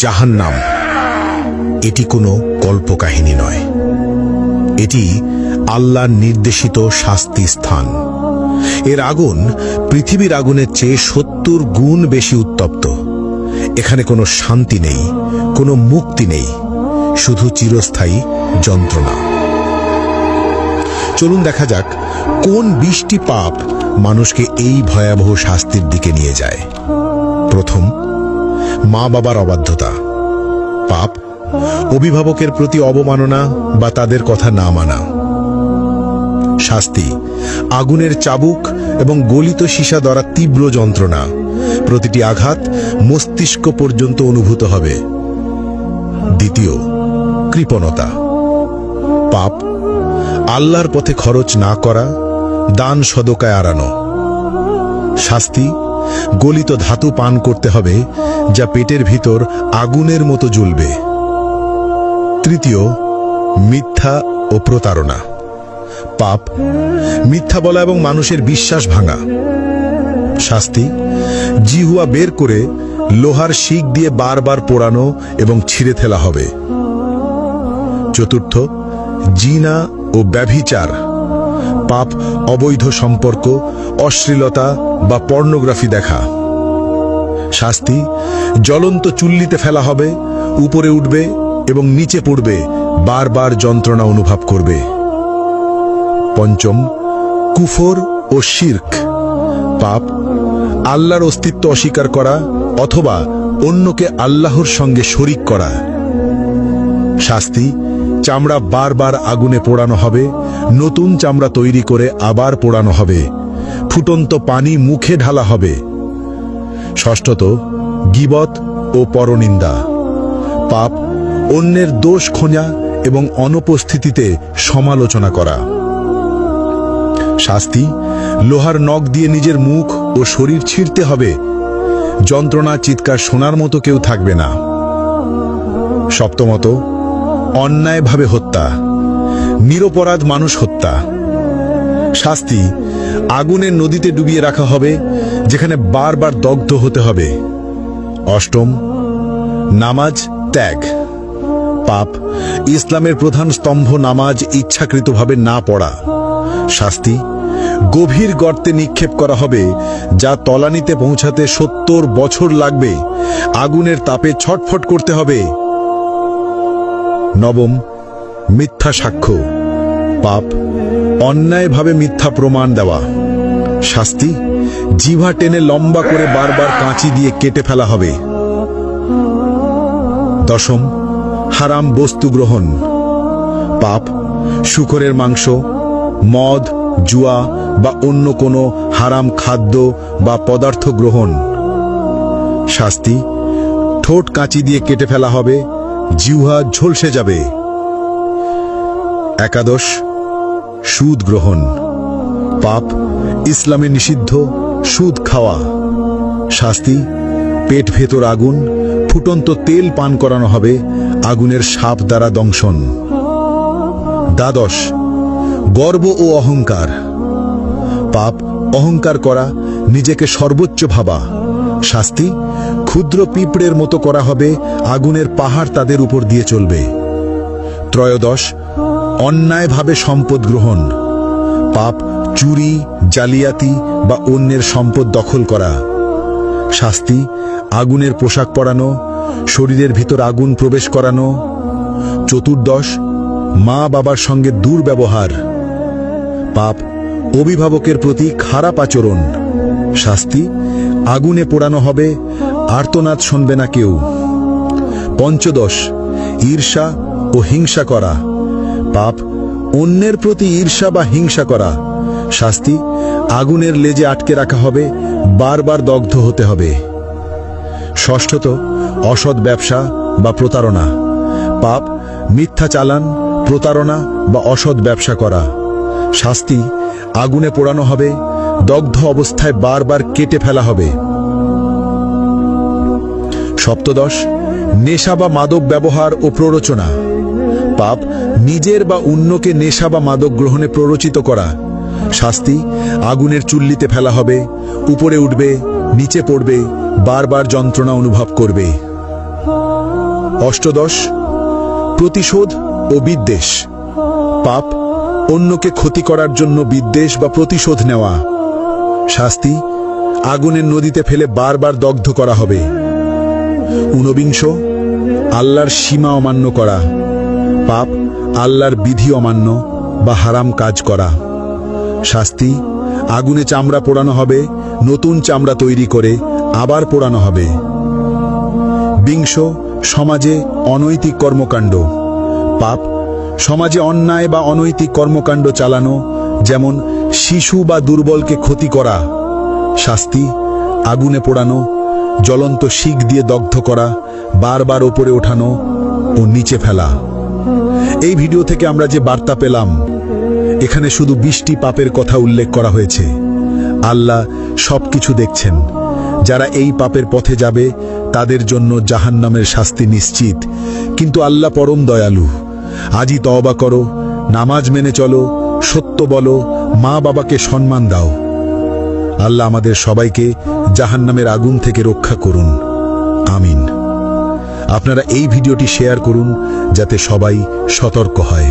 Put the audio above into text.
জাহান্নাম এটি কোনো কল্পকাহিনী নয়, এটি আল্লাহর নির্দেশিত শাস্তি স্থান। এর আগুন পৃথিবীর আগুনের চেয়ে 70 গুণ বেশি উত্তপ্ত। এখানে কোনো শান্তি নেই, কোনো মুক্তি নেই, শুধু চিরস্থায়ী যন্ত্রণা। চলুন দেখা যাক কোন 20টি পাপ মানুষকে এই ভয়াবহ শাস্তির দিকে নিয়ে যায়। প্রথম, মা বাবার অবাধ্যতা। পাপ অভিভাবকের প্রতি অবমাননা বা তাদের কথা না মানা। শাস্তি আগুনের চাবুক এবং গলিত সীসা দ্বারা তীব্র যন্ত্রণা, প্রতিটি আঘাত মস্তিষ্ক পর্যন্ত অনুভূত হবে। দ্বিতীয়, কৃপণতা। পাপ আল্লাহর পথে খরচ না করা, দান সদকায় আড়ানো। শাস্তি গলিত ধাতু পান করতে হবে যা পেটের ভিতর আগুনের মতো জ্বলবে। তৃতীয়, মিথ্যা ও প্রতারণা। পাপ মিথ্যা বলা এবং মানুষের বিশ্বাস ভাঙা। শাস্তি জিহুয়া বের করে লোহার শিক দিয়ে বারবার পোড়ানো এবং ছিঁড়ে ফেলা হবে। চতুর্থ, জিনা ও ব্যভিচার। পাপ অবৈধ সম্পর্ক, অশ্লীলতা বা পর্নোগ্রাফি দেখা। শাস্তি জ্বলন্ত চুল্লিতে ফেলা হবে, উপরে উঠবে এবং নিচে পড়বে, বারবার যন্ত্রণা অনুভব করবে। পঞ্চম, কুফর ও শিরক। পাপ আল্লাহর অস্তিত্ব অস্বীকার করা অথবা অন্যকে আল্লাহর সঙ্গে শরিক করা। শাস্তি চামড়া বারবার আগুনে পোড়ানো হবে, নতুন চামড়া তৈরি করে আবার পোড়ানো হবে, ফুটন্ত পানি মুখে ঢালা হবে। ষষ্ঠত, গীবত ও পরনিন্দা। পাপ অন্যের দোষ খোঁজা এবং অনুপস্থিতিতে সমালোচনা করা। শাস্তি লোহার নখ দিয়ে নিজের মুখ ও শরীর ছিঁড়তে হবে, যন্ত্রণা চিৎকার শোনার মতো কেউ থাকবে না। সপ্তমত, অন্যায়ভাবে হত্যা, নিরপরাধ মানুষ হত্যা। শাস্তি আগুনের নদীতে ডুবিয়ে রাখা হবে, যেখানে বারবার দগ্ধ হতে হবে। অষ্টম, নামাজ ত্যাগ। পাপ ইসলামের প্রধান স্তম্ভ নামাজ ইচ্ছাকৃতভাবে না পড়া। শাস্তি গভীর গর্তে নিক্ষেপ করা হবে, যা তলানিতে পৌঁছাতে 70 বছর লাগবে, আগুনের তাপে ছটফট করতে হবে। নবম, মিথ্যা সাক্ষ্য। পাপ অন্যায়ভাবে মিথ্যা প্রমাণ দেওয়া। শাস্তি জিহ্বা টেনে লম্বা করে বারবার কাঁচি দিয়ে কেটে ফেলা হবে। দশম, হারাম বস্তু গ্রহণ। পাপ শূকরের মাংস, মদ, জুয়া বা অন্য কোনো হারাম খাদ্য বা পদার্থ গ্রহণ। শাস্তি ঠোঁট কাঁচি দিয়ে কেটে ফেলা হবে, জিহ্বা ঝলসে যাবে। একাদশ, সুদ গ্রহণ। পাপ ইসলামে নিষিদ্ধ সুদ খাওয়া। শাস্তি পেট ভেতর আগুন, ফুটন্ত তেল পান করানো হবে, আগুনের সাপ দ্বারা দংশন। দ্বাদশ, গর্ব ও অহংকার। পাপ অহংকার করা, নিজেকে সর্বোচ্চ ভাবা। শাস্তি ক্ষুদ্র পিঁপড়ের মতো করা হবে, আগুনের পাহাড় তাদের উপর দিয়ে চলবে। ত্রয়োদশ, অন্যায়ভাবে সম্পদ গ্রহণ। পাপ চুরি, জালিয়াতি বা অন্যের সম্পদ দখল করা। শাস্তি আগুনের পোশাক পরানো, শরীরের ভিতর আগুন প্রবেশ করানো। চতুর্দশ, মা বাবার সঙ্গে দুর্ব্যবহার। পাপ অভিভাবকের প্রতি খারাপ আচরণ। শাস্তি আগুনে পোড়ানো হবে, আর্তনাদ শুনবে না কেউ। পঞ্চদশ, ঈর্ষা ও হিংসা করা। পাপ অন্যের প্রতি ঈর্ষা বা হিংসা করা। শাস্তি আগুনের লেজে আটকে রাখা হবে, বারবার দগ্ধ হতে হবে। ষষ্ঠত, অসৎ ব্যবসা বা প্রতারণা। পাপ মিথ্যা চালান, প্রতারণা বা অসৎ ব্যবসা করা। শাস্তি আগুনে পোড়ানো হবে, দগ্ধ অবস্থায় বারবার কেটে ফেলা হবে। সপ্তদশ, নেশা বা মাদক ব্যবহার ও প্ররোচনা। পাপ নিজের বা অন্যকে নেশা বা মাদক গ্রহণে প্ররোচিত করা। শাস্তি আগুনের চুল্লিতে ফেলা হবে, উপরে উঠবে, নিচে পড়বে, বারবার যন্ত্রণা অনুভব করবে। অষ্টদশ, প্রতিশোধ ও বিদ্বেষ। পাপ, অন্যকে ক্ষতি করার জন্য বিদ্বেষ বা প্রতিশোধ নেওয়া। শাস্তি, আগুনের নদীতে ফেলে বারবার দগ্ধ করা হবে। ঊনবিংশ, আল্লাহর সীমা অমান্য করা। পাপ, আল্লাহর বিধি অমান্য বা হারাম কাজ করা। শাস্তি, আগুনে চামড়া পোড়ানো হবে, নতুন চামড়া তৈরি করে আবার পোড়ানো হবে। বিংশ, সমাজে অনৈতিক কর্মকাণ্ড। পাপ, সমাজে অন্যায় বা অনৈতিক কর্মকাণ্ড চালানো, যেমন শিশু বা দুর্বলকে ক্ষতি করা। শাস্তি, আগুনে পোড়ানো, জ্বলন্ত শিক দিয়ে দগ্ধ করা, বারবার ওপরে ওঠানো ও নিচে ফেলা। এই ভিডিও থেকে আমরা যে বার্তা পেলাম, এখানে শুধু 20টি পাপের কথা উল্লেখ করা হয়েছে। আল্লাহ সবকিছু দেখছেন। যারা এই পাপের পথে যাবে তাদের জন্য জাহান্নামের শাস্তি নিশ্চিত, কিন্তু আল্লাহ পরম দয়ালু। আজই তওবা করো, নামাজ মেনে চলো, সত্য বলো, মা বাবাকে সম্মান দাও। আল্লাহ আমাদের সবাইকে জাহান্নামের আগুন থেকে রক্ষা করুন, আমিন। আপনারা এই ভিডিওটি শেয়ার করুন যাতে সবাই সতর্ক হয়।